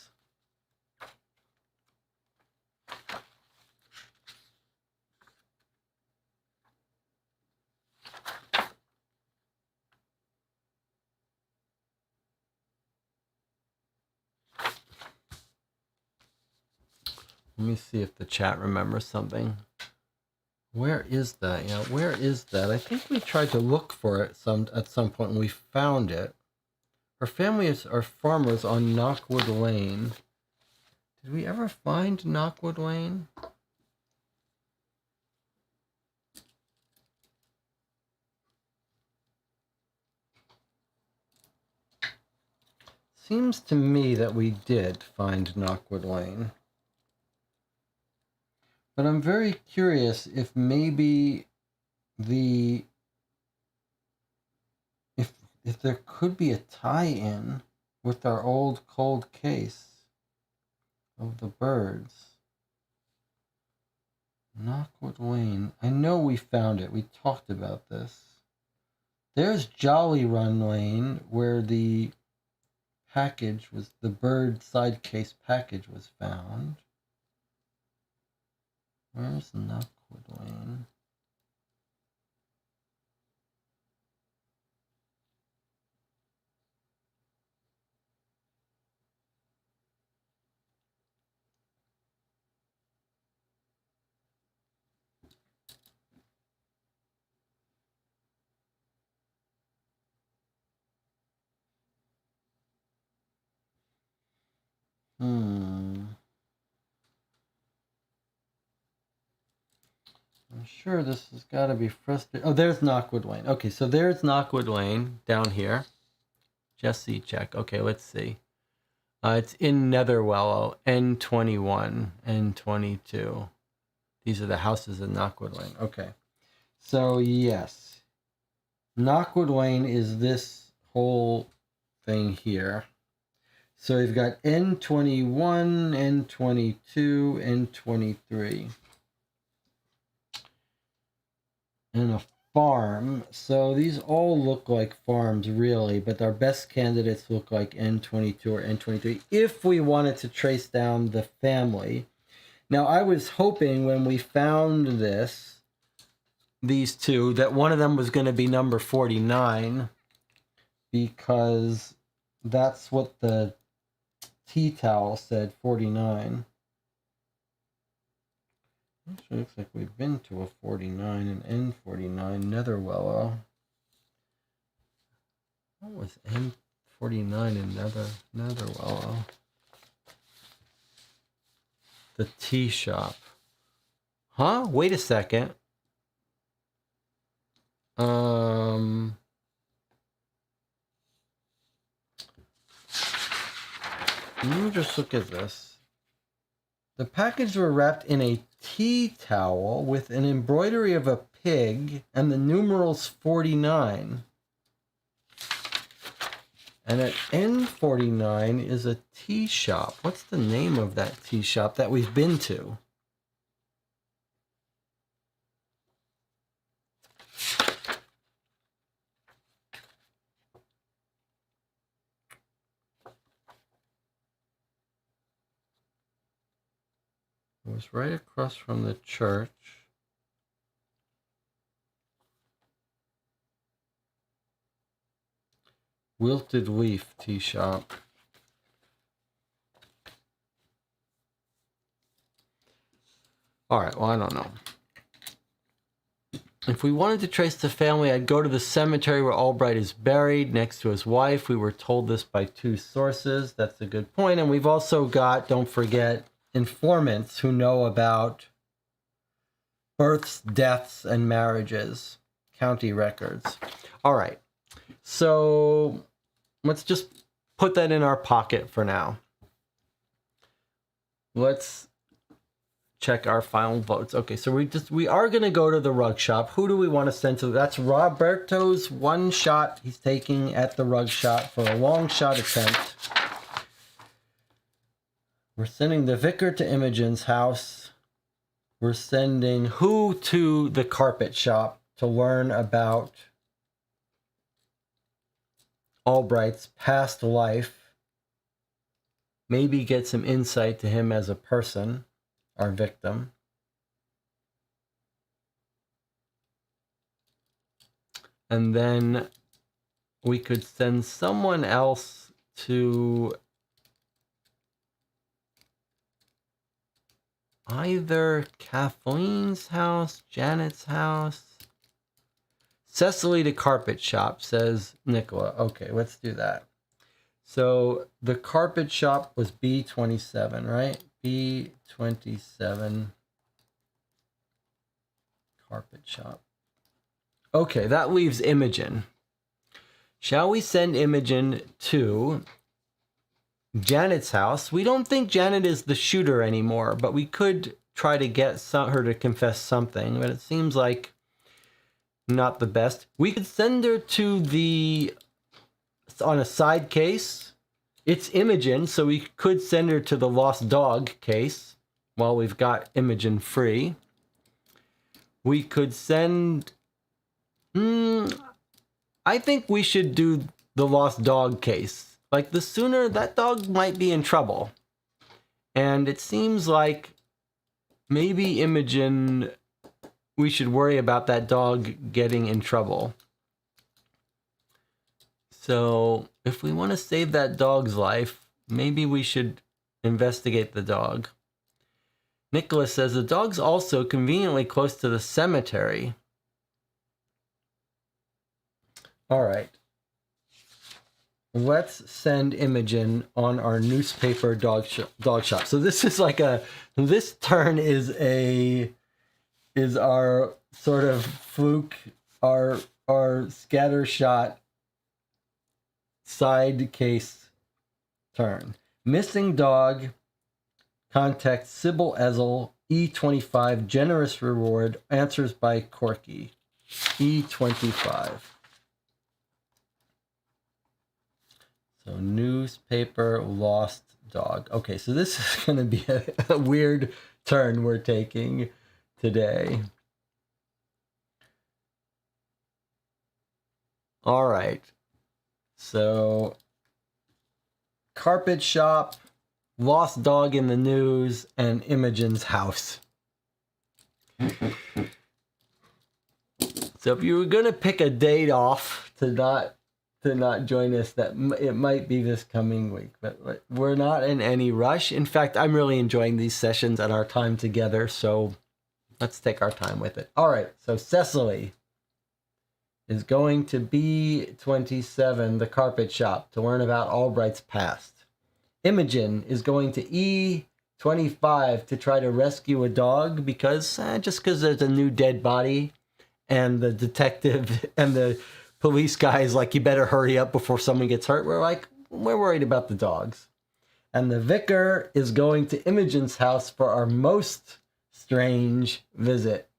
A: Let me see if the chat remembers something. Where is that? Yeah, where is that? I think we tried to look for it at some point and we found it. Her family are farmers on Knockwood Lane. Did we ever find Knockwood Lane? Seems to me that we did find Knockwood Lane. But I'm very curious if maybe the if there could be a tie-in with our old cold case of the birds. Knockwood Lane. I know we found it. We talked about this. There's Jolly Run Lane, where the package was, the bird side case package was found. Where's Knockwood Lane? I'm sure this has got to be frustrating. Oh, there's Knockwood Lane. Okay, so there's Knockwood Lane down here. Jesse check. Okay, let's see. It's in Netherwellow, N21, N22. These are the houses in Knockwood Lane. Okay. So, yes. Knockwood Lane is this whole thing here. So you've got N21, N22, N23. And a farm. So these all look like farms, really, but our best candidates look like N22 or N23 if we wanted to trace down the family. Now, I was hoping when we found these two, that one of them was going to be number 49, because that's what the tea towel said, 49. Actually, looks like we've been to a 49 and N49, Netherwellow. What was N49 in Netherwellow? The tea shop. Huh? Wait a second. Let me just look at this. The package were wrapped in a tea towel with an embroidery of a pig and the numerals 49. And at N49 is a tea shop. What's the name of that tea shop that we've been to? It was right across from the church. Wilted Leaf Tea Shop. All right, well, I don't know. If we wanted to trace the family, I'd go to the cemetery where Albright is buried next to his wife. We were told this by two sources. That's a good point. And we've also got, don't forget, informants who know about births, deaths, and marriages, county records. All right, so let's just put that in our pocket for now. Let's check our final votes. Okay, so we are going to go to the rug shop. Who do we want to send to? That's Roberto's one shot he's taking at the rug shop for a long shot attempt. We're sending the vicar to Imogen's house. We're sending who to the carpet shop to learn about Albright's past life. Maybe get some insight to him as a person, our victim. And then we could send someone else to either Kathleen's house, Janet's house. Cecily to carpet shop, says Nicola. Okay, let's do that. So the carpet shop was B27, right? B27 carpet shop. Okay, that leaves Imogen. Shall we send Imogen to Janet's house? We don't think Janet is the shooter anymore, but we could try to get her to confess something, but it seems like not the best. We could send her to on a side case. It's Imogen, so we could send her to the lost dog case while we've got Imogen free. We could send... I think we should do the lost dog case. Like, the sooner that dog might be in trouble. And it seems like maybe Imogen, we should worry about that dog getting in trouble. So if we want to save that dog's life, maybe we should investigate the dog. Nicholas says the dog's also conveniently close to the cemetery. All right. Let's send Imogen on our newspaper dog shop. So this is like this turn is our sort of fluke, our scattershot side case turn. Missing dog, contact Sybil Ezel, E25, generous reward, answers by Corky, E25. So newspaper, lost dog. Okay, so this is going to be a weird turn we're taking today. All right. So carpet shop, lost dog in the news, and Imogen's house. So if you were going to pick a date off to not join us, that it might be this coming week, but we're not in any rush. In fact, I'm really enjoying these sessions and our time together, so let's take our time with it. All right, so Cecily is going to B27, the carpet shop, to learn about Albright's past. Imogen is going to E25 to try to rescue a dog because there's a new dead body, and the detective and the police guy is like, you better hurry up before someone gets hurt. We're worried about the dogs. And the vicar is going to Imogen's house for our most strange visit.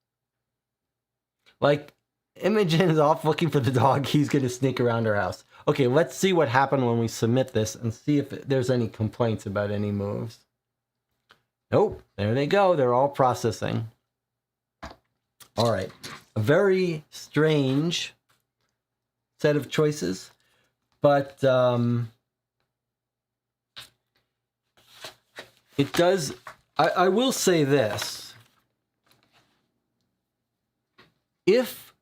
A: Like, Imogen is off looking for the dog. He's going to sneak around her house. Okay, let's see what happened when we submit this and see if there's any complaints about any moves. Nope, there they go. They're all processing. All right, a very strange set of choices, but it does. I will say this. If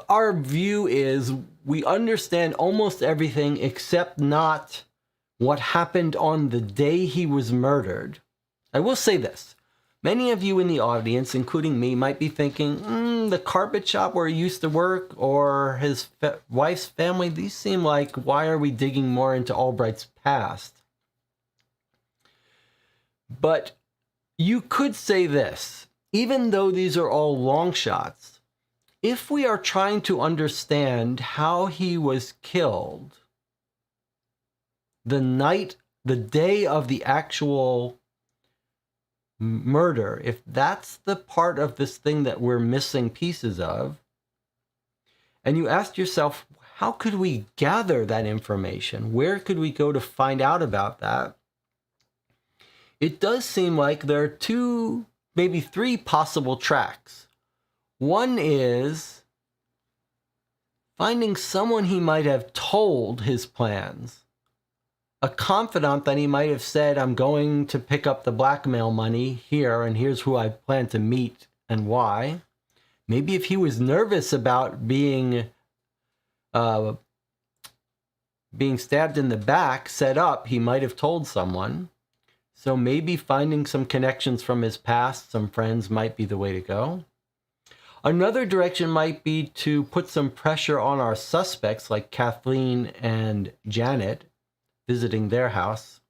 A: our view is we understand almost everything except not what happened on the day he was murdered, I will say this. Many of you in the audience, including me, might be thinking, the carpet shop where he used to work or his wife's family, these seem like, why are we digging more into Albright's past? But you could say this, even though these are all long shots, if we are trying to understand how he was killed, the day of the actual murder, if that's the part of this thing that we're missing pieces of, and you ask yourself, how could we gather that information? Where could we go to find out about that? It does seem like there are two, maybe three possible tracks. One is finding someone he might have told his plans. A confidant that he might have said, I'm going to pick up the blackmail money here, and here's who I plan to meet and why. Maybe if he was nervous about being stabbed in the back, set up, he might have told someone. So maybe finding some connections from his past, some friends, might be the way to go. Another direction might be to put some pressure on our suspects, like Kathleen and Janet, visiting their house.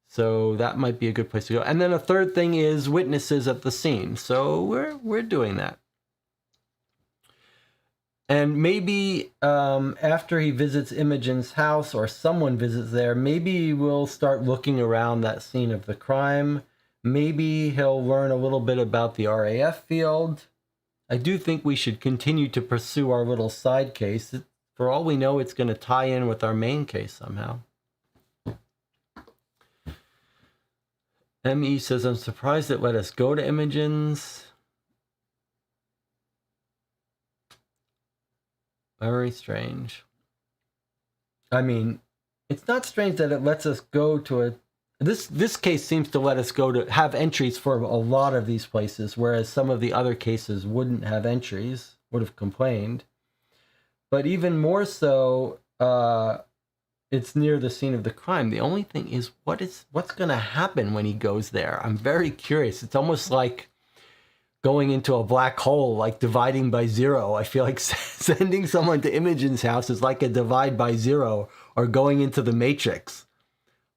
A: So that might be a good place to go. And then a third thing is witnesses at the scene. So we're doing that. And maybe after he visits Imogen's house or someone visits there, maybe we'll start looking around that scene of the crime. Maybe he'll learn a little bit about the RAF field. I do think we should continue to pursue our little side case. For all we know, it's going to tie in with our main case somehow. ME says, I'm surprised it let us go to Imogen's. Very strange. I mean, it's not strange that it lets us go to a... This case seems to let us go to have entries for a lot of these places, whereas some of the other cases wouldn't have entries, would have complained. But even more so, it's near the scene of the crime. The only thing is, what's going to happen when he goes there? I'm very curious. It's almost like going into a black hole, like dividing by zero. I feel like sending someone to Imogen's house is like a divide by zero, or going into the Matrix.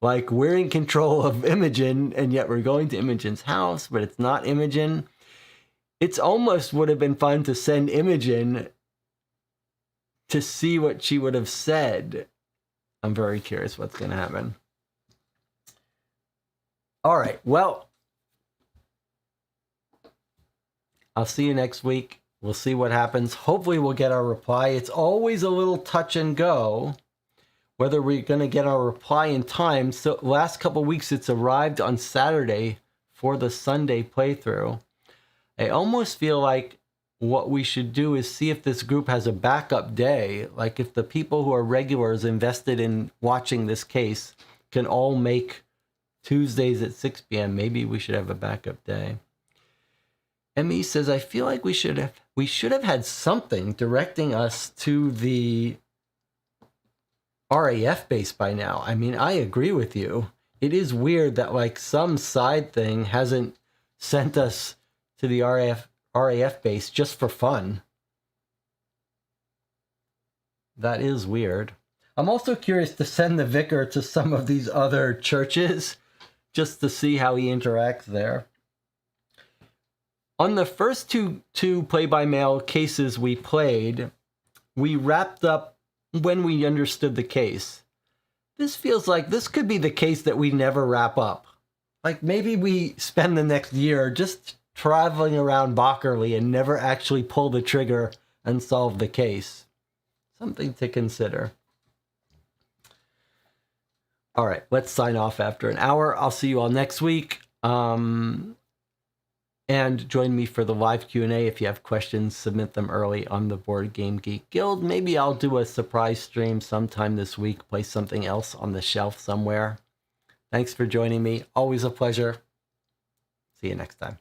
A: Like, we're in control of Imogen, and yet we're going to Imogen's house, but it's not Imogen. It's almost would have been fun to send Imogen to see what she would have said. I'm very curious what's going to happen. All right, well, I'll see you next week. We'll see what happens. Hopefully we'll get our reply. It's always a little touch and go whether we're going to get our reply in time. So last couple of weeks, it's arrived on Saturday for the Sunday playthrough. I almost feel like what we should do is see if this group has a backup day. Like if the people who are regulars invested in watching this case can all make Tuesdays at 6 p.m., maybe we should have a backup day. ME says, I feel like we should have had something directing us to the RAF base by now. I mean, I agree with you. It is weird that like some side thing hasn't sent us to the RAF base just for fun. That is weird. I'm also curious to send the vicar to some of these other churches just to see how he interacts there. On the first two play-by-mail cases we played, we wrapped up when we understood the case. This feels like this could be the case that we never wrap up. Like maybe we spend the next year just traveling around Bockerley and never actually pull the trigger and solve the case. Something to consider. All right, let's sign off after an hour. I'll see you all next week. And join me for the live Q&A. If you have questions, submit them early on the Board Game Geek Guild. Maybe I'll do a surprise stream sometime this week, play something else on the shelf somewhere. Thanks for joining me. Always a pleasure. See you next time.